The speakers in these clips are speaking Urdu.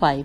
5।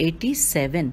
87।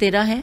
14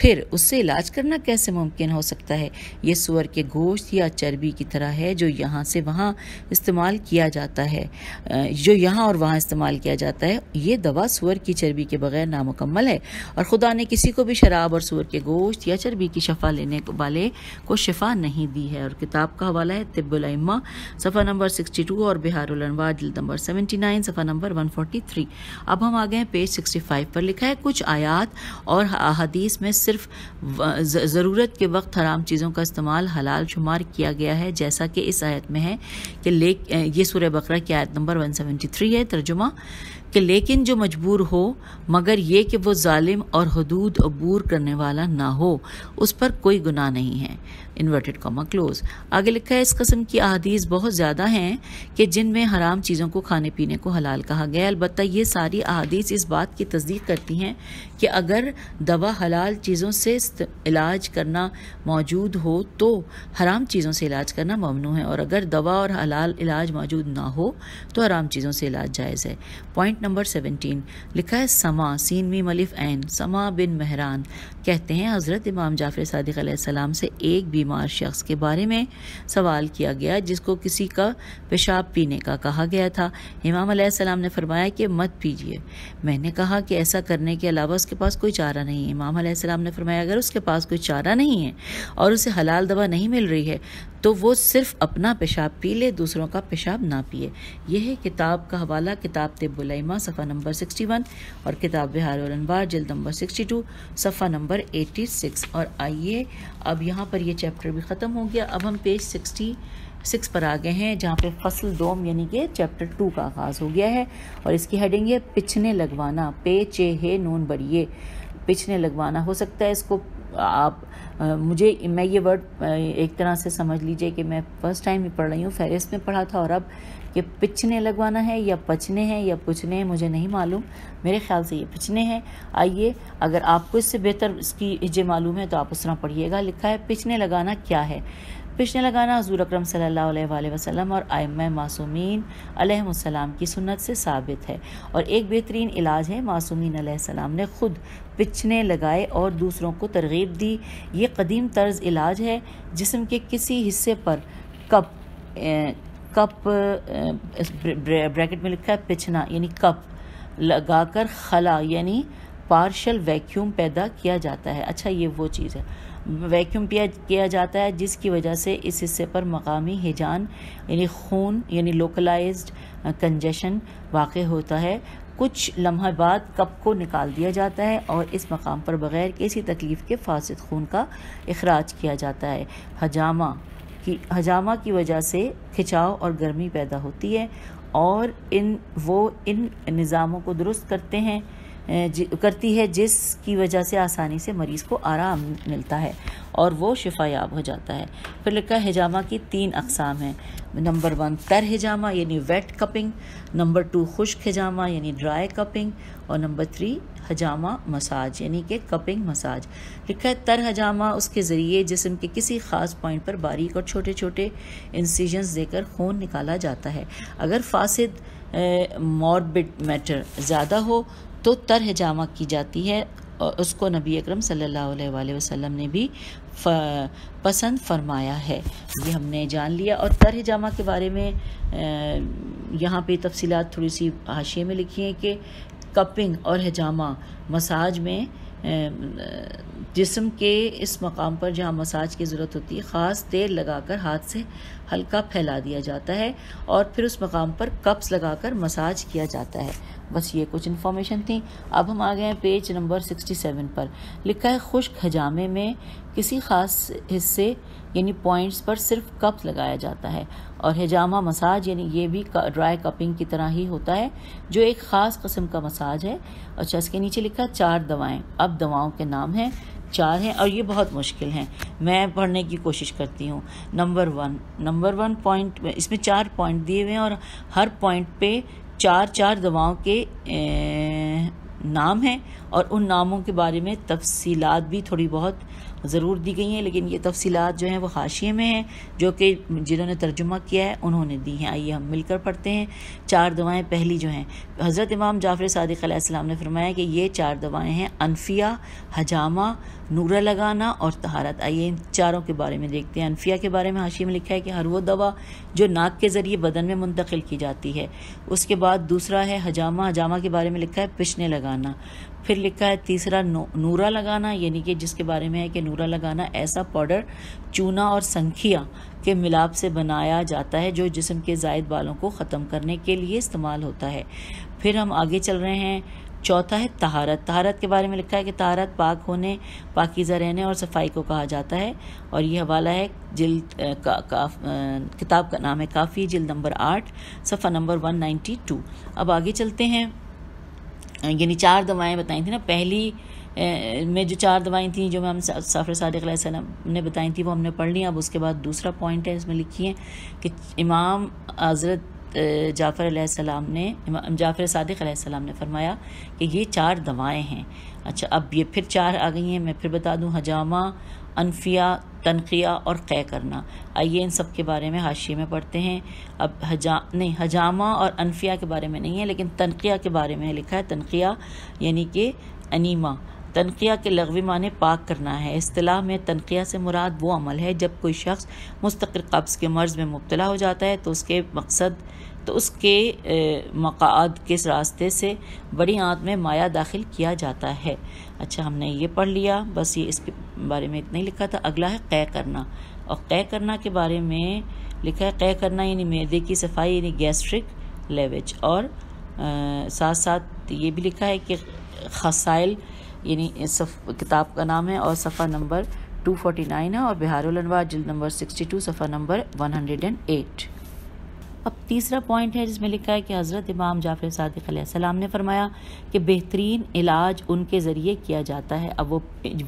پھر اس سے علاج کرنا کیسے ممکن ہو سکتا ہے؟ یہ سور کے گوشت یا چربی کی طرح ہے جو یہاں سے وہاں استعمال کیا جاتا ہے، جو یہاں اور وہاں استعمال کیا جاتا ہے۔ یہ دوا سور کی چربی کے بغیر نامکمل ہے، اور خدا نے کسی کو بھی شراب اور سور کے گوشت یا چربی کی شفا لینے والے کو شفا نہیں دی ہے۔ اور کتاب کا حوالہ ہے طب الائمہ صفحہ نمبر 62 اور بہار الانوار جلد نمبر 79 صفحہ نمبر 143۔ اب ہم آگئے ہیں پیج 65 پر، لکھا ہے کچھ آیات اور احادیث میں صرف ضرورت کے وقت حرام چیزوں کا استعمال حلال شمار کیا گیا ہے، جیسا کہ اس آیت میں ہے کہ یہ سورہ بقرہ کی آیت نمبر 173 ہے۔ ترجمہ کہ لیکن جو مجبور ہو مگر یہ کہ وہ ظالم اور حدود عبور کرنے والا نہ ہو، اس پر کوئی گناہ نہیں ہے، انورٹڈ کاما کلوز۔ آگے لکھا ہے اس قسم کی احادیث بہت زیادہ ہیں کہ جن میں حرام چیزوں کو کھانے پینے کو حلال کہا گیا ہے۔ البتہ یہ ساری احادیث اس بات کی تصدیق کرتی ہیں کہ اگر دوا حلال چیزوں سے علاج کرنا موجود ہو تو حرام چیزوں سے علاج کرنا ممنوع ہے، اور اگر دوا اور حلال علاج موجود نہ ہو تو حرام چیزوں سے علاج جائز ہے۔ پوائنٹ نمبر 17 لکھا ہے سما سین میم الف عین سما بن مہران کہتے ہیں حضرت امام جعفر صادق علیہ السلام سے ایک بیمار شخص کے بارے میں سوال کیا گیا جس کو کسی کا پیشاب پینے کا کہا گیا تھا۔ امام علیہ السلام نے فرمایا کہ مت پیجیے۔ میں نے کہا کہ ایسا کرنے کے علاوہ اس کے پاس کوئی چارہ نہیں ہے۔ امام علیہ السلام نے فرمایا اگر اس کے پاس کوئی چارہ نہیں ہے اور اسے حلال دوا نہیں مل رہی ہے تو وہ صرف اپنا پیشاب پی لے، دوسروں کا پیشاب نہ پیے۔ یہ ہے کتاب کا حوالہ کتاب طب الائمہ صفحہ نمبر 61 اور کتاب بہار الانوار جلد نمبر 62 صفحہ نمبر 86۔ اور آئیے اب یہاں پر یہ چیپٹر بھی ختم ہو گیا۔ اب ہم پیج 66 پر آگئے ہیں جہاں پہ فصل دوم یعنی کہ چیپٹر 2 کا آغاز ہو گیا ہے، اور اس کی ہیڈنگ ہے پچھنے لگوانا، پے چے ہے نون بڑیے، پچھنے لگوانا۔ ہو سکتا ہے اس کو میں یہ ورڈ ایک طرح سے سمجھ لیجئے کہ میں فرسٹ ٹائم ہی پڑھ رہی ہوں، فہرست میں پڑھا تھا، اور اب کہ پچھنے لگوانا ہے یا پچنے ہیں یا پچنے ہیں مجھے نہیں معلوم، میرے خیال سے یہ پچنے ہیں۔ آئیے اگر آپ کو اس سے بہتر اس کی ہجے معلوم ہے تو آپ اس طرح پڑھیے گا۔ لکھا ہے پچھنے لگانا کیا ہے؟ پچھنے لگانا حضور اکرم صلی اللہ علیہ وآلہ وسلم اور ائمہ معصومین علیہ السلام کی سنت سے ثابت ہے، اور ایک بہترین علاج ہے۔ معصومین علیہ السلام نے خود پچھنے لگائے اور دوسروں کو ترغیب دی۔ یہ قدیم طرز علاج ہے۔ جسم کے کسی حصے پر کپ بریکٹ میں لکھا ہے پچھنا یعنی کپ لگا کر خلا یعنی پارشل ویکیوم پیدا کیا جاتا ہے۔ اچھا یہ وہ چیز ہے، ویکیوم کیا جاتا ہے جس کی وجہ سے اس حصے پر مقامی ہیجان یعنی خون یعنی لوکلائزڈ کنجیشن واقع ہوتا ہے۔ کچھ لمحہ بعد کپ کو نکال دیا جاتا ہے اور اس مقام پر بغیر کسی تکلیف کے فاسد خون کا اخراج کیا جاتا ہے۔ حجامہ کی وجہ سے کھچاؤ اور گرمی پیدا ہوتی ہے، اور وہ ان نظاموں کو درست کرتی ہے جس کی وجہ سے آسانی سے مریض کو آرام ملتا ہے اور وہ شفا یاب ہو جاتا ہے۔ پھر لکھا ہے حجامہ کی 3 اقسام ہیں۔ نمبر 1 تر حجامہ یعنی ویٹ کپنگ، نمبر 2 خشک حجامہ یعنی ڈرائی کپنگ، اور نمبر 3 حجامہ مساج یعنی کہ کپنگ مساج۔ لکھا ہے تر حجامہ اس کے ذریعے جسم کے کسی خاص پوائنٹ پر باریک اور چھوٹے چھوٹے انسیجنز دے کر خون نکالا جاتا ہے۔ اگر فاسد موربڈ میٹر زیادہ ہو تو تر حجامہ کی جاتی ہے، اور اس کو نبی اکرم صلی اللہ علیہ وآلہ وسلم نے بھی پسند فرمایا ہے۔ یہ ہم نے جان لیا۔ اور تر حجامہ کے بارے میں یہاں پہ تفصیلات تھوڑی سی حاشیے میں لکھی ہیں کہ کپنگ اور حجامہ مساج میں جسم کے اس مقام پر جہاں مساج کی ضرورت ہوتی ہے خاص تیل لگا کر ہاتھ سے ہلکا پھیلا دیا جاتا ہے اور پھر اس مقام پر کپس لگا کر مساج کیا جاتا ہے۔ بس یہ کچھ انفارمیشن تھی۔ اب ہم آ گئے ہیں پیج نمبر 67 پر۔ لکھا ہے خشک حجامے میں کسی خاص حصے یعنی پوائنٹس پر صرف کپ لگایا جاتا ہے، اور حجامہ مساج یعنی یہ بھی ڈرائی کپنگ کی طرح ہی ہوتا ہے جو ایک خاص قسم کا مساج ہے۔ اچھا اس کے نیچے لکھا 4 دوائیں۔ اب دواؤں کے نام ہیں 4 ہیں اور یہ بہت مشکل ہیں، میں پڑھنے کی کوشش کرتی ہوں۔ نمبر 1 پوائنٹ، اس میں 4 پوائنٹ دیے ہوئے ہیں اور ہر پوائنٹ پہ 4 دواؤں کے نام ہیں اور ان ناموں کے بارے میں تفصیلات بھی تھوڑی بہت ضرور دی گئی ہیں، لیکن یہ تفصیلات جو ہیں وہ حاشیے میں ہیں، جو کہ جنہوں نے ترجمہ کیا ہے انہوں نے دی ہیں۔ آئیے ہم مل کر پڑھتے ہیں 4 دعائیں۔ پہلی جو ہیں، حضرت امام جعفر صادق علیہ السلام نے فرمایا کہ یہ 4 دعائیں ہیں: انفیہ، حجامہ، نورہ لگانا اور طہارت۔ آئیے ان چاروں کے بارے میں دیکھتے ہیں۔ انفیہ کے بارے میں حاشیے میں لکھا ہے کہ ہر وہ دوا جو ناک کے ذریعے بدن میں منتقل کی جاتی ہے۔ اس کے بعد دوسرا ہے حجامہ، حجامہ کے بارے میں لکھا ہے پشنے لگانا۔ پھر لکھا ہے تیسرا نورہ لگانا، یعنی کہ جس کے بارے میں ہے کہ نورہ لگانا ایسا پاؤڈر چونا اور سنکھیا کے ملاپ سے بنایا جاتا ہے جو جسم کے زائد بالوں کو ختم کرنے کے لیے استعمال ہوتا ہے۔ پھر ہم آگے چل رہے ہیں، چوتھا ہے طہارت۔ طہارت کے بارے میں لکھا ہے کہ طہارت پاک ہونے، پاکیزہ رہنے اور صفائی کو کہا جاتا ہے، اور یہ حوالہ ہے کتاب کا نام ہے کافی، جلد نمبر 8 صفحہ نمبر 192۔ اب آگے چلتے ہیں، یعنی 4 دعائیں بتائی تھیں نا، پہلی میں جو 4 دعائیں تھیں جو ہم جعفر صادق علیہ السلام نے بتائی تھیں وہ ہم نے پڑھ لی۔ اب اس کے بعد دوسرا پوائنٹ ہے، اس میں لکھی ہے کہ امام حضرت جعفر صادق علیہ السلام نے فرمایا کہ یہ 4 دعائیں ہیں۔ اچھا، اب یہ پھر 4 آ گئی ہیں، میں پھر بتا دوں، حجامہ، انفیہ، تنقیہ اور قے کرنا۔ آئیے ان سب کے بارے میں حاشیے میں پڑھتے ہیں۔ اب حجامہ اور انفیہ کے بارے میں نہیں ہے، لیکن تنقیہ کے بارے میں لکھا ہے۔ تنقیہ یعنی کہ انیما۔ تنقیہ کے لغوی معنی پاک کرنا ہے۔ اصطلاح میں تنقیہ سے مراد وہ عمل ہے جب کوئی شخص مستقر قبض کے مرض میں مبتلا ہو جاتا ہے تو اس کے مقعد کے راستے سے بڑی آنت میں مایع داخل کیا جاتا ہے۔ اچھا، ہم نے یہ پڑھ لیا، بس یہ اس کے بارے میں اتنا ہی لکھا تھا۔ اگلا ہے قے کرنا، اور قے کرنا کے بارے میں لکھا ہے قے کرنا یعنی معدے کی صفائی، یعنی گیسٹرک لیویج، اور ساتھ ساتھ یہ بھی لکھا ہے کہ خصائل، یعنی کتاب کا نام ہے اور صفحہ نمبر 249 ہے، اور بہار الانوار جلد نمبر 62 صفحہ نمبر 108۔ اب تیسرا پوائنٹ ہے جس میں لکھا ہے کہ حضرت امام جعفر صادق علیہ السلام نے فرمایا کہ بہترین علاج ان کے ذریعے کیا جاتا ہے۔ اب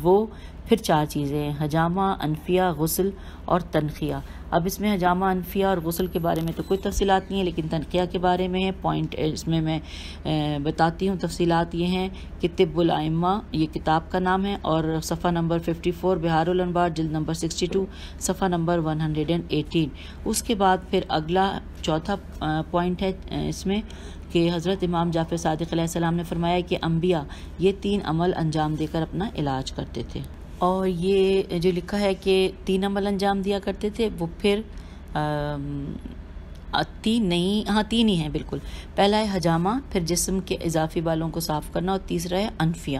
وہ پھر 4 چیزیں ہیں، حجامہ، انفیہ، غسل اور تنقیہ۔ اب اس میں حجامہ، انفیہ اور غسل کے بارے میں تو کوئی تفصیلات نہیں ہے، لیکن تنقیہ کے بارے میں ہے پوائنٹ، اس میں بتاتی ہوں۔ تفصیلات یہ ہیں کہ طب الائمہ یہ کتاب کا نام ہے، اور صفحہ نمبر 54، بہار الانوار جلد نمبر 62 صفحہ نمبر 118۔ اس کے بعد پھر اگلا چوتھا پوائنٹ ہے اس میں کہ حضرت امام جعفر صادق علیہ السلام نے فرمایا کہ انبیاء یہ 3 عمل انجام دے کر اپنا علاج کرتے تھے، اور یہ جو لکھا ہے کہ 3 عمل انجام دیا کرتے تھے وہ پھر 3 ہی ہیں بالکل۔ پہلا ہے حجامہ، پھر جسم کے اضافی بالوں کو صاف کرنا، اور تیسرا ہے انفیہ،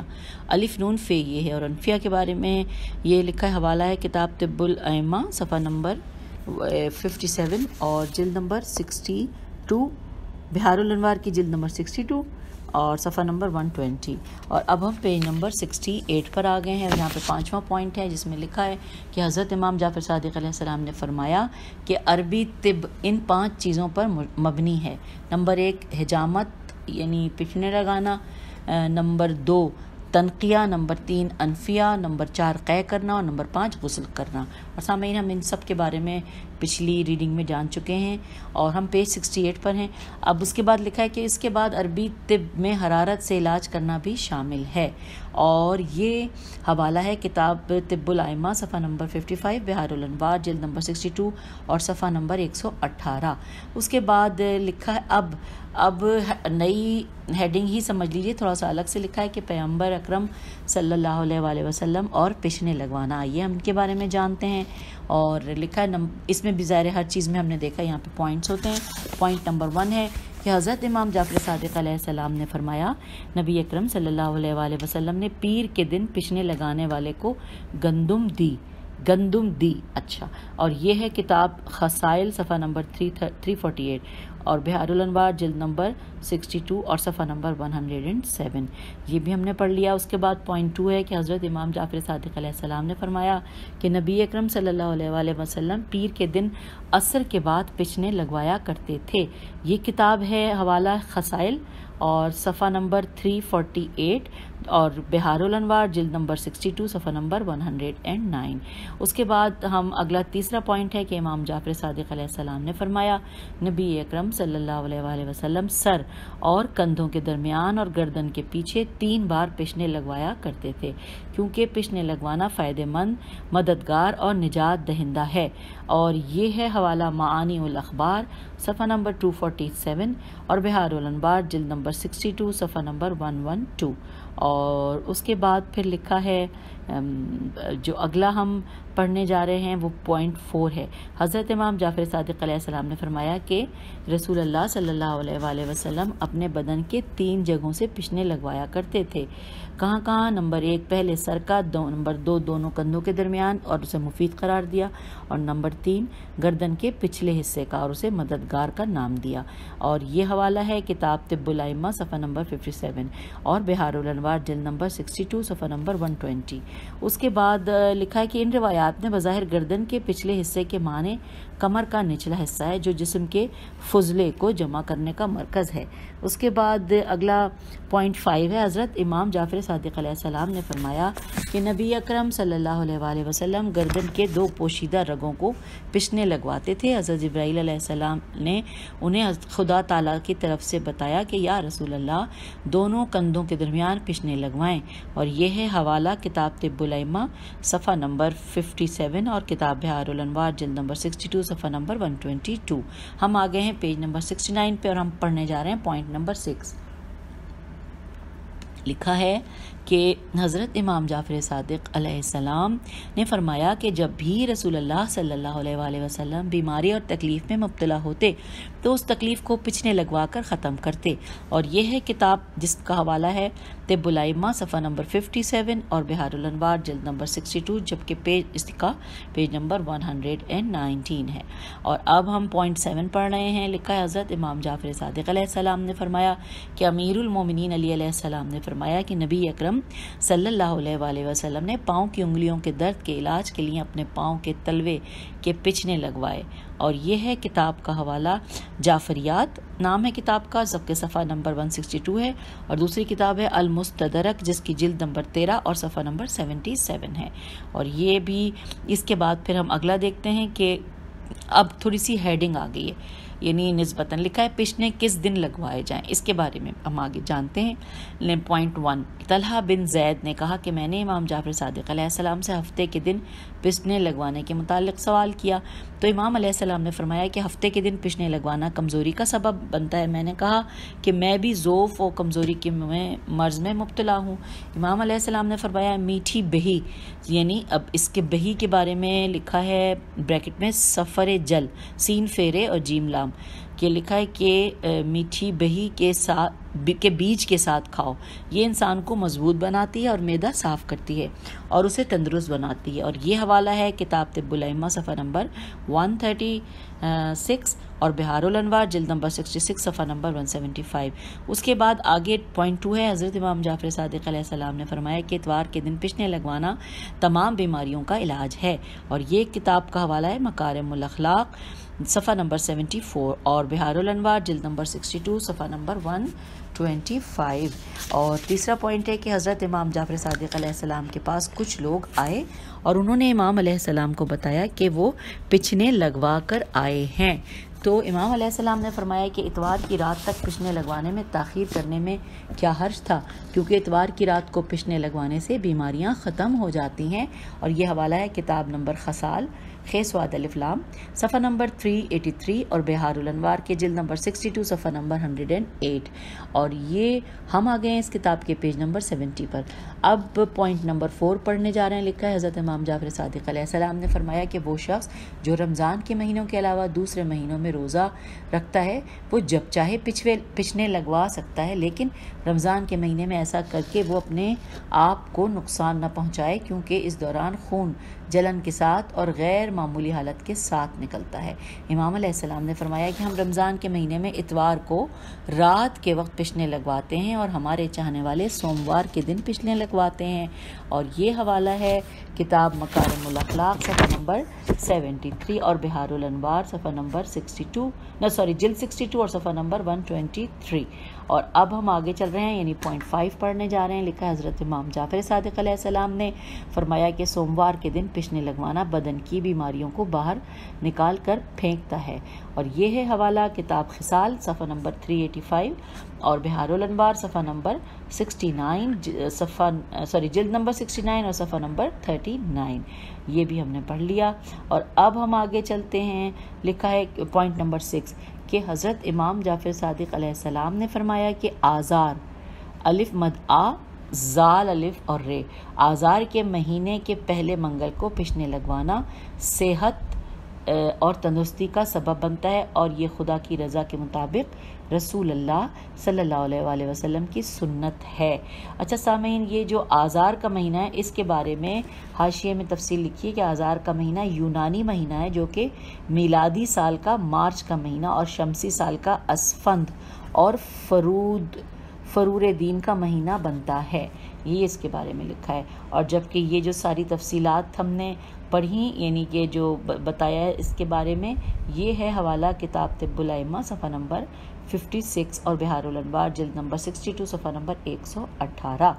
الف نون فے یہ ہے۔ اور انفیہ کے بارے میں یہ لکھا ہے، حوالہ ہے کتاب طب الائمہ صفحہ نمبر 57 اور جلد نمبر 62، بہار الانوار کی جلد نمبر 62 اور صفحہ نمبر 120۔ اور اب ہم پیج نمبر 68 پر آ گئے ہیں، اور یہاں پہ 5واں پوائنٹ ہے جس میں لکھا ہے کہ حضرت امام جعفر صادق علیہ السلام نے فرمایا کہ عربی طب ان 5 چیزوں پر مبنی ہے۔ نمبر 1 حجامت یعنی پشنے لگانا، نمبر 2 تنقیہ، نمبر 3 انفیہ، نمبر 4 قے کرنا، اور نمبر 5 غسل کرنا۔ اور سامعین، ہم ان سب کے بارے میں پچھلی ریڈنگ میں جان چکے ہیں، اور ہم پیج 68 پر ہیں۔ اب اس کے بعد لکھا ہے کہ اس کے بعد عربی طب میں حرارت سے علاج کرنا بھی شامل ہے، اور یہ حوالہ ہے کتاب طب الائمہ صفحہ نمبر 55، بہار الانوار جلد نمبر 62 اور صفحہ نمبر 118۔ اس کے بعد لکھا ہے اب نئی ہیڈنگ ہی سمجھ لیجیے، تھوڑا سا الگ سے لکھا ہے کہ پیغمبر اکرم صلی اللہ علیہ وآلہ وسلم اور پشنے لگوانا۔ آئیے ہم ان کے بارے میں جانتے ہیں، اور لکھا ہے اس میں بھی ظاہر ہر چیز میں ہم نے دیکھا یہاں پہ پوائنٹس ہوتے ہیں۔ پوائنٹ نمبر 1 ہے کہ حضرت امام جعفر صادق علیہ السلام نے فرمایا، نبی اکرم صلی اللہ علیہ وآلہ وسلم نے پیر کے دن پشنے لگانے والے کو گندم دی۔ اچھا، اور یہ ہے کتاب خصائل صفحہ نمبر 348 اور بہار الانوار جلد نمبر 62 اور صفحہ نمبر 107۔ یہ بھی ہم نے پڑھ لیا۔ اس کے بعد پوائنٹ 2 ہے کہ حضرت امام جعفر صادق علیہ السلام نے فرمایا کہ نبی اکرم صلی اللہ علیہ وآلہ وسلم پیر کے دن عصر کے بعد پشنے لگوایا کرتے تھے۔ یہ کتاب ہے حوالہ خصائل اور صفحہ نمبر 348، اور بہار الانوار جلد نمبر 62 صفحہ نمبر 109۔ اس کے بعد ہم اگلا تیسرا پوائنٹ ہے کہ امام جعفر صادق علیہ السلام نے فرمایا نبی اکرم صلی اللہ علیہ وآلہ وسلم سر اور کندھوں کے درمیان اور گردن کے پیچھے 3 بار پشنے لگوایا کرتے تھے، کیونکہ پشنے لگوانا فائدہ مند، مددگار اور نجات دہندہ ہے۔ اور یہ ہے حوالہ معانی الاخبار صفحہ نمبر 247 اور بہار الانوار جلد نمبر 62 صفحہ نمبر 112۔ اور اس کے بعد پھر لکھا ہے جو اگلا ہم پڑھنے جا رہے ہیں وہ پوائنٹ 4 ہے۔ حضرت امام جعفر صادق علیہ السلام نے فرمایا کہ رسول اللہ صلی اللہ علیہ وآلہ وسلم اپنے بدن کے 3 جگہوں سے پشنے لگوایا کرتے تھے۔ کہاں کہاں؟ نمبر 1 پہلے سر کا، نمبر 2 دونوں کندھوں کے درمیان اور اسے مفید قرار دیا، اور نمبر 3 گردن کے پچھلے حصے کا اور اسے مددگار کا نام دیا۔ اور یہ حوالہ ہے کتاب طب الائمہ صفحہ نمبر 57 اور بہار الانوار جلد نمبر 62 صفحہ نمبر 120۔ اس کے بعد لکھا ہے کہ ان روایات میں بظاہر گردن کے پچھلے حصے کے معنی کمر کا نچلا حصہ ہے جو جسم کے فضلے کو جمع کرنے کا مرکز ہے۔ اس کے بعد اگلا پوائنٹ 5 ہے۔ حضرت امام جعفر صادق علیہ السلام نے فرمایا کہ نبی اکرم صلی اللہ علیہ وآلہ وسلم گردن کے 2 پوشیدہ رگوں کو پشنے لگواتے تھے۔ حضرت جبرائیل علیہ السلام نے انہیں خدا تعالیٰ کی طرف سے بتایا کہ یا رسول اللہ دونوں کندھوں کے درمیان پشنے لگوائیں، اور یہ ہے حوالہ کتاب طب الائمہ صفحہ نمبر 57 اور کتاب بہار الانوار جلد نمبر 62 صفحہ نمبر 122۔ ہم آگے ہیں پیج نمبر 69 پہ اور ہم پڑھنے جا رہے ہیں پوائنٹ نمبر 6۔ لکھا ہے کہ حضرت امام جعفر صادق علیہ السلام نے فرمایا کہ جب بھی رسول اللہ صلی اللہ علیہ وآلہ وسلم بیماری اور تکلیف میں مبتلا ہوتے تو اس تکلیف کو پچھنے لگوا کر ختم کرتے، اور یہ ہے کتاب جس کا حوالہ ہے طب الائمہ صفحہ نمبر 57 اور بہار الانوار جلد نمبر 62، جبکہ اس کا پیج نمبر 119 ہے۔ اور اب ہم پوائنٹ 7 پڑھ رہے ہیں۔ لکھا ہے حضرت امام جعفر صادق علیہ السلام نے فرمایا کہ امیر المومنین علی علیہ السلام نے فرمایا کہ نبی اکرم صلی اللہ علیہ وآلہ وسلم نے پاؤں کی انگلیوں کے درد کے علاج کے لیے اپنے پاؤں کے تلوے کے پچھنے لگوائے، اور یہ ہے کتاب کا حوالہ جعفریات نام ہے کتاب کا، صفحہ نمبر 162 ہے، اور دوسری کتاب ہے المستدرک جس کی جلد نمبر 13 اور صفحہ نمبر 77 ہے۔ اور یہ بھی اس کے بعد پھر ہم اگلا دیکھتے ہیں کہ اب تھوڑی سی ہیڈنگ آ گئی ہے، یعنی نسبتاً لکھا ہے پشنے کس دن لگوائے جائیں، اس کے بارے میں ہم آگے جانتے ہیں۔ پوائنٹ 1، طلحہ بن زید نے کہا کہ میں نے امام جعفر صادق علیہ السلام سے ہفتے کے دن پشنے لگوانے کے متعلق سوال کیا تو امام علیہ السلام نے فرمایا کہ ہفتے کے دن پشنے لگوانا کمزوری کا سبب بنتا ہے۔ میں نے کہا کہ میں بھی ضعف و کمزوری کے مرض میں مبتلا ہوں۔ امام علیہ السلام نے فرمایا میٹھی بہی، یعنی اب اس کے بہی کے بارے میں لکھا ہے بریکٹ میں سفر جل سین فیرے اور جیم لام، کہ لکھا ہے کہ میٹھی بہی کے بیج کے ساتھ کھاؤ، یہ انسان کو مضبوط بناتی ہے اور معدہ صاف کرتی ہے اور اسے تندرست بناتی ہے۔ اور یہ حوالہ ہے کتاب طب الائمہ صفحہ نمبر 136 اور بہار الانوار جلد نمبر 66 صفحہ نمبر 175۔ اس کے بعد آگے پوائنٹ 2 ہے۔ حضرت امام جعفر صادق علیہ السلام نے فرمایا کہ اتوار کے دن پشنے لگوانا تمام بیماریوں کا علاج ہے، اور یہ کتاب کا حوالہ ہے مکارم الاخلاق صفحہ نمبر 74 اور بہار الانوار جلد نمبر 62 صفحہ نمبر 125۔ اور تیسرا پوائنٹ ہے کہ حضرت امام جعفر صادق علیہ السلام کے پاس کچھ لوگ آئے اور انہوں نے امام علیہ السلام کو بتایا کہ وہ پچھنے لگوا کر آئے ہیں، تو امام علیہ السلام نے فرمایا کہ اتوار کی رات تک پشنے لگوانے میں تاخیر کرنے میں کیا حرج تھا، کیونکہ اتوار کی رات کو پشنے لگوانے سے بیماریاں ختم ہو جاتی ہیں۔ اور یہ حوالہ ہے کتاب نمبر خصال خیسواد الف لام صفحہ نمبر 383 اور بہار الانوار کے جلد نمبر 62 صفحہ نمبر 108۔ اور یہ ہم آ گئے ہیں اس کتاب کے پیج نمبر 70 پر۔ اب پوائنٹ نمبر 4 پڑھنے جا رہے ہیں۔ لکھا ہے حضرت امام جعفر صادق علیہ السلام نے فرمایا کہ وہ شخص جو رمضان کے مہینوں کے علاوہ دوسرے مہینوں میں روزہ رکھتا ہے وہ جب چاہے پچھنے لگوا سکتا ہے، لیکن رمضان کے مہینے میں ایسا کر کے وہ اپنے آپ کو نقصان نہ پہنچائے، کیونکہ اس دوران خون جلن کے ساتھ اور غیر معمولی حالت کے ساتھ نکلتا ہے۔ امام علیہ السلام نے فرمایا کہ ہم رمضان کے مہینے میں اتوار کو رات کے وقت پشنے لگواتے ہیں اور ہمارے چاہنے والے سوموار کے دن پشنے لگواتے ہیں۔ اور یہ حوالہ ہے کتاب مکارم الاخلاق صفحہ نمبر 73 اور بحار الانوار صفحہ نمبر 62 جلد 62 اور صفحہ نمبر 123۔ اور اب ہم آگے چل رہے ہیں، یعنی پوائنٹ 5 پڑھنے جا رہے ہیں۔ لکھا ہے حضرت امام جعفر صادق علیہ السلام نے فرمایا کہ سوموار کے دن پشنے لگوانا بدن کی بیماریوں کو باہر نکال کر پھینکتا ہے۔ اور یہ ہے حوالہ کتاب خصال صفحہ نمبر 385 اور بحار الانوار صفحہ نمبر 69 جلد نمبر 69 اور صفحہ نمبر 39۔ یہ بھی ہم نے پڑھ لیا۔ اور اب ہم آگے چلتے ہیں۔ لکھا ہے پوائنٹ نمبر 6 کہ حضرت امام جعفر صادق علیہ السلام نے فرمایا کہ آذار الف مد آ زال الف اور رے آذار کے مہینے کے پہلے منگل کو پشنے لگوانا صحت اور تندرستی کا سبب بنتا ہے، اور یہ خدا کی رضا کے مطابق رسول اللہ صلی اللہ علیہ وآلہ وسلم کی سنت ہے۔ اچھا سامعین، یہ جو آذار کا مہینہ ہے اس کے بارے میں حاشیے میں تفصیل لکھی ہے کہ آذار کا مہینہ یونانی مہینہ ہے جو کہ میلادی سال کا مارچ کا مہینہ اور شمسی سال کا اسفند اور فرور دین کا مہینہ بنتا ہے۔ یہ اس کے بارے میں لکھا ہے۔ اور جبکہ یہ جو ساری تفصیلات ہم نے پڑھی، یعنی کہ جو بتایا ہے اس کے بارے میں، یہ ہے حوالہ کتاب طب الائمہ صفحہ نمبر 56 اور بحار الانوار جلد نمبر 62 صفحہ نمبر 118۔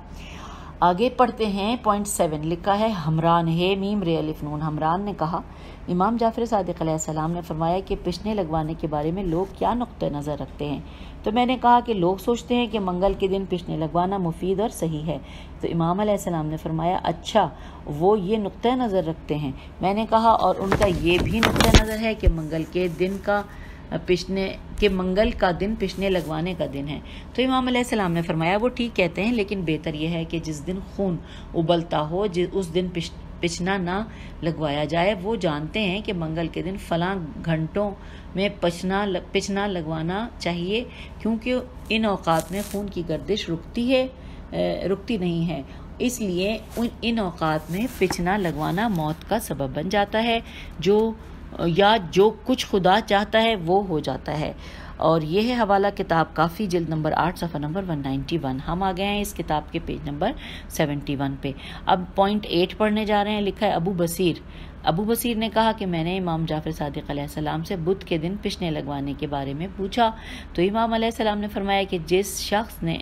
آگے پڑھتے ہیں پوائنٹ 7۔ لکھا ہے ہمران ہے میم رے الف نون۔ ہمران نے کہا امام جعفر صادق علیہ السلام نے فرمایا کہ پشنے لگوانے کے بارے میں لوگ کیا نقطہ نظر رکھتے ہیں؟ تو میں نے کہا کہ لوگ سوچتے ہیں کہ منگل کے دن پشنے لگوانا مفید اور صحیح ہے۔ تو امام علیہ السلام نے فرمایا اچھا وہ یہ نقطہ نظر رکھتے ہیں۔ میں نے کہا اور ان کا یہ بھی نقطہ نظر ہے کہ منگل کا دن پشنے لگوانے کا دن ہے۔ تو امام علیہ السلام نے فرمایا وہ ٹھیک کہتے ہیں، لیکن بہتر یہ ہے کہ جس دن خون ابلتا ہو اس دن پشنا نہ لگوایا جائے۔ وہ جانتے ہیں کہ منگل کے دن فلاں گھنٹوں میں پشنا لگوانا چاہیے، کیونکہ ان اوقات میں خون کی گردش رکتی نہیں ہے، اس لیے ان اوقات میں پشنا لگوانا موت کا سبب بن جاتا ہے، جو کچھ خدا چاہتا ہے وہ ہو جاتا ہے۔ اور یہ ہے حوالہ کتاب کافی جلد نمبر 8 صفحہ نمبر 191۔ ہم آ گئے ہیں اس کتاب کے پیج نمبر 71 پہ۔ اب پوائنٹ 8 پڑھنے جا رہے ہیں۔ لکھا ہے ابو بصیر نے کہا کہ میں نے امام جعفر صادق علیہ السلام سے بدھ کے دن پشنے لگوانے کے بارے میں پوچھا، تو امام علیہ السلام نے فرمایا کہ جس شخص نے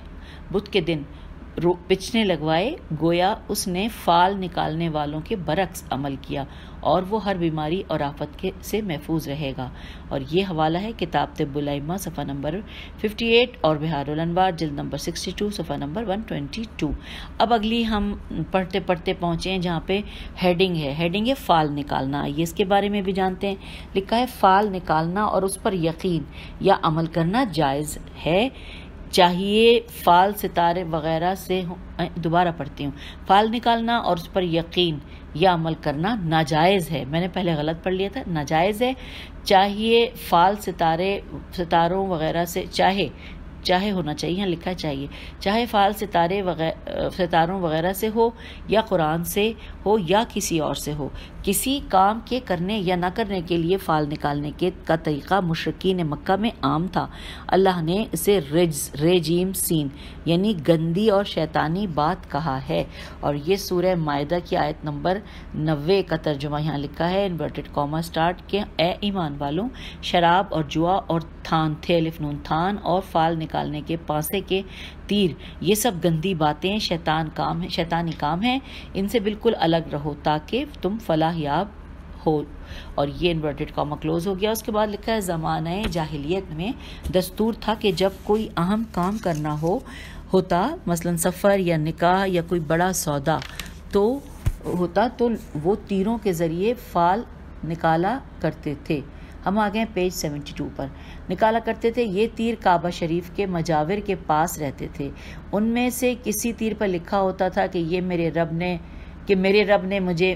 بدھ کے دن پشنے لگوائے گویا اس نے فال نکالنے والوں کے برعکس عمل کیا، اور وہ ہر بیماری اور آفت سے محفوظ رہے گا۔ اور یہ حوالہ ہے کتاب طب الائمہ صفحہ نمبر 58 اور بحار الانوار جلد نمبر 62 صفحہ نمبر 122۔ اب اگلی ہم پڑھتے پڑھتے پہنچے ہیں جہاں پہ ہیڈنگ ہے فال نکالنا۔ یہ اس کے بارے میں بھی جانتے ہیں۔ لکھا ہے فال نکالنا اور اس پر یقین یا عمل کرنا جائز ہے، چاہیے فال ستارے وغیرہ سے دوبارہ پڑھتی ہوں۔ فال نکالنا اور اس پر یقین یا عمل کرنا ناجائز ہے۔ میں نے پہلے غلط پڑھ لیا تھا، ناجائز ہے۔ چاہیے فال ستاروں وغیرہ سے چاہے ہونا چاہیے، یہاں لکھا چاہیے، چاہے فال ستاروں وغیرہ سے ہو یا قرآن سے ہو یا کسی اور سے ہو۔ کسی کام کے کرنے یا نہ کرنے کے لیے فال نکالنے کا طریقہ مشرکین مکہ میں عام تھا۔ اللہ نے اسے رجیم سین یعنی گندی اور شیطانی بات کہا ہے، اور یہ سورہ مائدہ کی آیت نمبر 90 کا ترجمہ یہاں لکھا ہے انورٹڈ کاما سٹارٹ کہ اے ایمان والوں، شراب اور جوا اور تھان تھے الف نون تھان اور فال نکالنے کے پانسے کے تیر، یہ سب گندی باتیں شیطانی کام ہیں، ان سے بالکل الگ رہو تاکہ تم فلاح یاب ہو۔ اور یہ انورٹڈ کاما کلوز ہو گیا۔ اس کے بعد لکھا ہے زمانہ جاہلیت میں دستور تھا کہ جب کوئی اہم کام کرنا ہوتا مثلا سفر یا نکاح یا کوئی بڑا سودا تو وہ تیروں کے ذریعے فال نکالا کرتے تھے۔ ہم آ گئے پیج 72 پر۔ نکالا کرتے تھے، یہ تیر کعبہ شریف کے مجاور کے پاس رہتے تھے۔ ان میں سے کسی تیر پر لکھا ہوتا تھا کہ میرے رب نے مجھے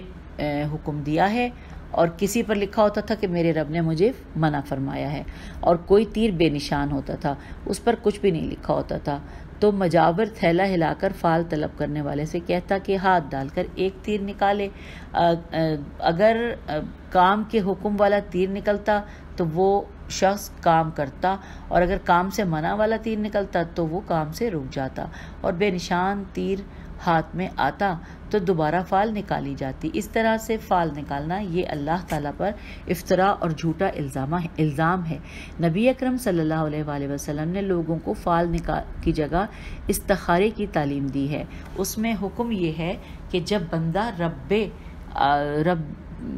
حکم دیا ہے، اور کسی پر لکھا ہوتا تھا کہ میرے رب نے مجھے منع فرمایا ہے، اور کوئی تیر بے نشان ہوتا تھا، اس پر کچھ بھی نہیں لکھا ہوتا تھا، تو مجاور تھیلا ہلا کر فال طلب کرنے والے سے کہتا کہ ہاتھ ڈال کر ایک تیر نکالے۔ اگر کام کے حکم والا تیر نکلتا تو وہ شخص کام کرتا، اور اگر کام سے منع والا تیر نکلتا تو وہ کام سے رک جاتا، اور بے نشان تیر ہاتھ میں آتا تو دوبارہ فال نکالی جاتی۔ اس طرح سے فال نکالنا یہ اللہ تعالیٰ پر افطرا اور جھوٹا الزام ہے۔ نبی اکرم صلی اللہ علیہ وآلہ وسلم نے لوگوں کو فال کی جگہ استخارے کی تعلیم دی ہے۔ اس میں حکم یہ ہے کہ جب بندہ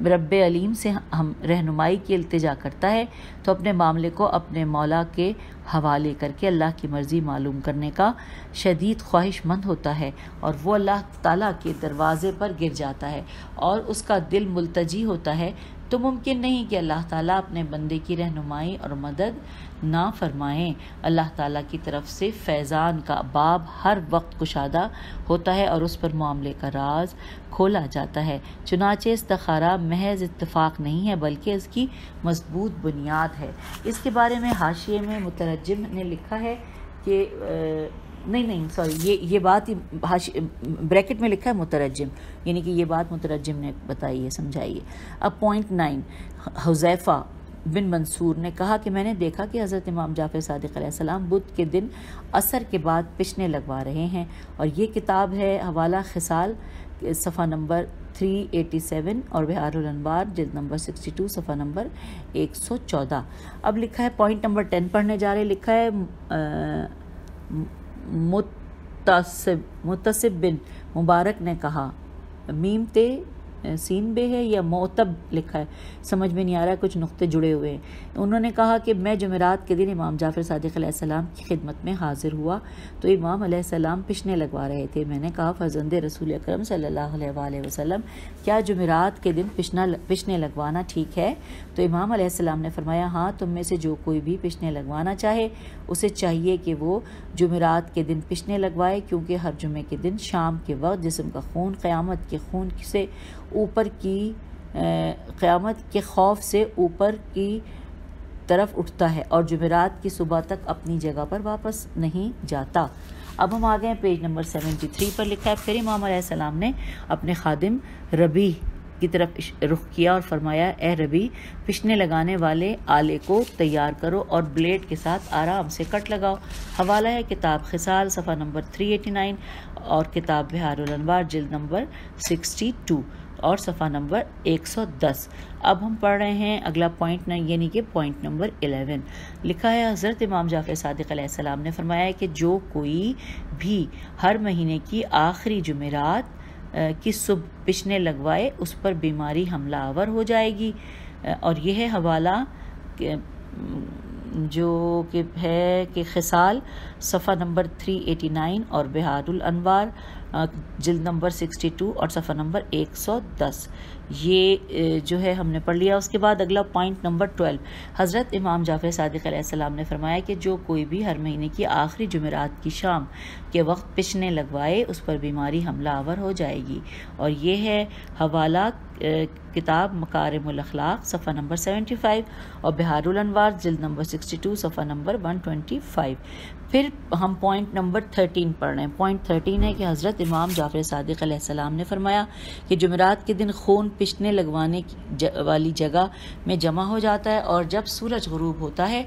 رب علیم سے ہم رہنمائی کی التجا کرتا ہے تو اپنے معاملے کو اپنے مولا کے حوالے کر کے اللہ کی مرضی معلوم کرنے کا شدید خواہش مند ہوتا ہے، اور وہ اللہ تعالیٰ کے دروازے پر گر جاتا ہے اور اس کا دل ملتجی ہوتا ہے، تو ممکن نہیں کہ اللہ تعالیٰ اپنے بندے کی رہنمائی اور مدد نہ فرمائیں۔ اللہ تعالیٰ کی طرف سے فیضان کا باب ہر وقت کشادہ ہوتا ہے اور اس پر معاملے کا راز کھولا جاتا ہے۔ چنانچہ استخارہ محض اتفاق نہیں ہے بلکہ اس کی مضبوط بنیاد ہے۔ اس کے بارے میں حاشیے میں مترجم نے لکھا ہے کہ یہ بات بریکٹ میں لکھا ہے مترجم، یعنی کہ یہ بات مترجم نے بتائی ہے، سمجھائیے۔ اب پوائنٹ 9، حذیفہ بن منصور نے کہا کہ میں نے دیکھا کہ حضرت امام جعفر صادق علیہ السلام بدھ کے دن عصر کے بعد پشنے لگوا رہے ہیں، اور یہ کتاب ہے، حوالہ خصال، صفحہ نمبر 387 اور بہار الانوار جلد نمبر 62 صفحہ نمبر 114۔ اب لکھا ہے پوائنٹ نمبر 10 پڑھنے جا رہے، لکھا ہے متصب بن مبارک نے کہا، میم تے سین بے ہے یا معتب لکھا ہے، سمجھ میں نہیں آ رہا ہے، کچھ نقطے جڑے ہوئے ہیں۔ انہوں نے کہا کہ میں جمعرات کے دن امام جعفر صادق علیہ السلام کی خدمت میں حاضر ہوا تو امام علیہ السلام پشنے لگوا رہے تھے۔ میں نے کہا، فرزند رسول اکرم صلی اللہ علیہ وآلہ وسلم، کیا جمعرات کے دن پشنے لگوانا ٹھیک ہے؟ تو امام علیہ السلام نے فرمایا، ہاں، تم میں سے جو کوئی بھی پشنے لگوانا چاہے اسے چاہیے کہ وہ جمعرات کے دن پشنے لگوائے، کیونکہ ہر جمعے کے دن شام کے وقت جسم کا خون قیامت کے خون سے قیامت کے خوف سے اوپر کی طرف اٹھتا ہے اور جمعرات کی صبح تک اپنی جگہ پر واپس نہیں جاتا۔ اب ہم آگئے ہیں پیج نمبر 73 پر، لکھا ہے، پھر امام علیہ السلام نے اپنے خادم ربیع کی طرف رخ کیا اور فرمایا، اے ربیع، پشنے لگانے والے آلے کو تیار کرو اور بلیڈ کے ساتھ آرام سے کٹ لگاؤ۔ حوالہ ہے کتاب خصال، صفحہ نمبر 389 اور کتاب بہار الانوار جلد نمبر 62 اور صفحہ نمبر 110۔ اب ہم پڑھ رہے ہیں اگلا پوائنٹ، یعنی کہ پوائنٹ نمبر 11۔ لکھا ہے، حضرت امام جعفر صادق علیہ السلام نے فرمایا ہے کہ جو کوئی بھی ہر مہینے کی آخری جمعرات کی صبح پشنے لگوائے اس پر بیماری حملہ آور ہو جائے گی، اور یہ ہے حوالہ جو کہ ہے کہ خصال، صفحہ نمبر 389 اور بہار الانوار جلد نمبر 62 اور صفحہ نمبر 110۔ یہ جو ہے ہم نے پڑھ لیا۔ اس کے بعد اگلا پوائنٹ نمبر 12، حضرت امام جعفر صادق علیہ السلام نے فرمایا کہ جو کوئی بھی ہر مہینے کی آخری جمعرات کی شام کے وقت پشنے لگوائے اس پر بیماری حملہ آور ہو جائے گی، اور یہ ہے حوالہ کتاب مکارم الاخلاق، صفحہ نمبر 75 اور بہار الانوار جلد نمبر 62 صفحہ نمبر 125۔ پھر ہم پوائنٹ نمبر 13 پڑھ رہے ہیں۔ پوائنٹ 13 ہے کہ حضرت امام جعفر صادق علیہ السلام نے فرمایا کہ جمعرات کے دن خون پشنے لگوانے والی جگہ میں جمع ہو جاتا ہے، اور جب سورج غروب ہوتا ہے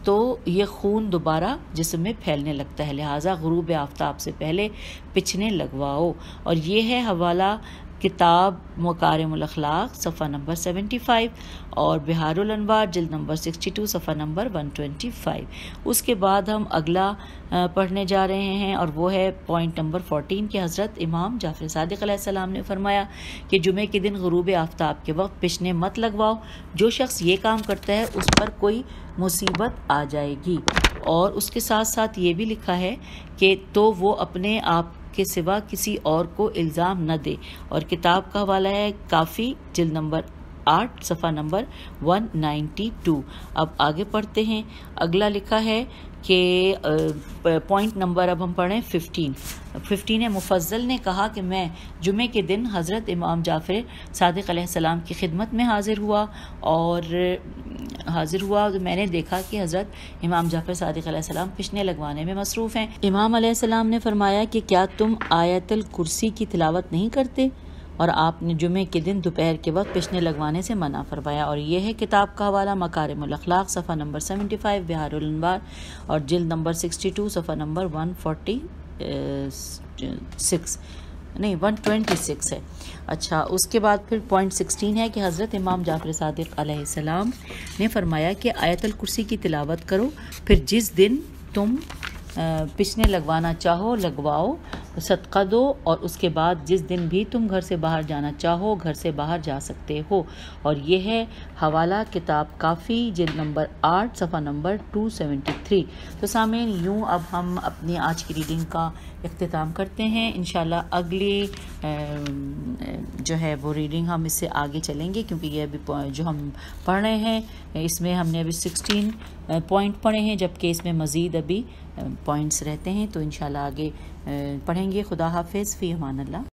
تو یہ خون دوبارہ جسم میں پھیلنے لگتا ہے، لہٰذا غروب آفتاب سے پہلے پشنے لگواؤ، اور یہ ہے حوالہ کتاب مکارم الاخلاق، صفحہ نمبر 75 اور بہار الانوار جلد نمبر 62 صفحہ نمبر 125۔ اس کے بعد ہم اگلا پڑھنے جا رہے ہیں، اور وہ ہے پوائنٹ نمبر 14 کہ حضرت امام جعفر صادق علیہ السلام نے فرمایا کہ جمعے کے دن غروب آفتاب کے وقت پشنے مت لگواؤ، جو شخص یہ کام کرتا ہے اس پر کوئی مصیبت آ جائے گی۔ اور اس کے ساتھ ساتھ یہ بھی لکھا ہے کہ تو وہ اپنے آپ کے سوا کسی اور کو الزام نہ دے، اور کتاب کا حوالہ ہے کافی جلد نمبر 8 صفحہ نمبر 192۔ اب آگے پڑھتے ہیں، اگلا لکھا ہے کہ پوائنٹ نمبر اب ہم پڑھیں 15 ہے۔ مفضل نے کہا کہ میں جمعے کے دن حضرت امام جعفر صادق علیہ السلام کی خدمت میں حاضر ہوا تو میں نے دیکھا کہ حضرت امام جعفر صادق علیہ السلام پشنے لگوانے میں مصروف ہیں۔ امام علیہ السلام نے فرمایا کہ کیا تم آیت الکرسی کی تلاوت نہیں کرتے؟ اور آپ نے جمعے کے دن دوپہر کے وقت پشنے لگوانے سے منع فرمایا۔ اور یہ ہے کتاب کا حوالہ مکارم الاخلاق صفحہ نمبر 75، بہار الانوار، اور جلد نمبر 62 صفحہ نمبر 126 ہے۔ اچھا، اس کے بعد پھر پوائنٹ 16 ہے کہ حضرت امام جعفر صادق علیہ السلام نے فرمایا کہ آیت الکرسی کی تلاوت کرو، پھر جس دن تم پشنے لگوانا چاہو لگواؤ، صدقہ دو، اور اس کے بعد جس دن بھی تم گھر سے باہر جانا چاہو گھر سے باہر جا سکتے ہو۔ اور یہ ہے حوالہ کتاب کافی، جلد نمبر 8 صفحہ نمبر 273۔ تو سامعین، یوں اب ہم اپنی آج کی ریڈنگ کا اختتام کرتے ہیں۔ انشاءاللہ اگلی جو ہے وہ ریڈنگ ہم اس سے آگے چلیں گے، کیونکہ یہ ابھی جو ہم پڑھ رہے ہیں اس میں ہم نے ابھی 16 پوائنٹ پڑھے ہیں، جبکہ اس میں مزید ابھی پوائنٹس رہتے ہیں، تو انشاءاللہ آگے پڑھیں گے۔ خدا حافظ، فی امان اللہ۔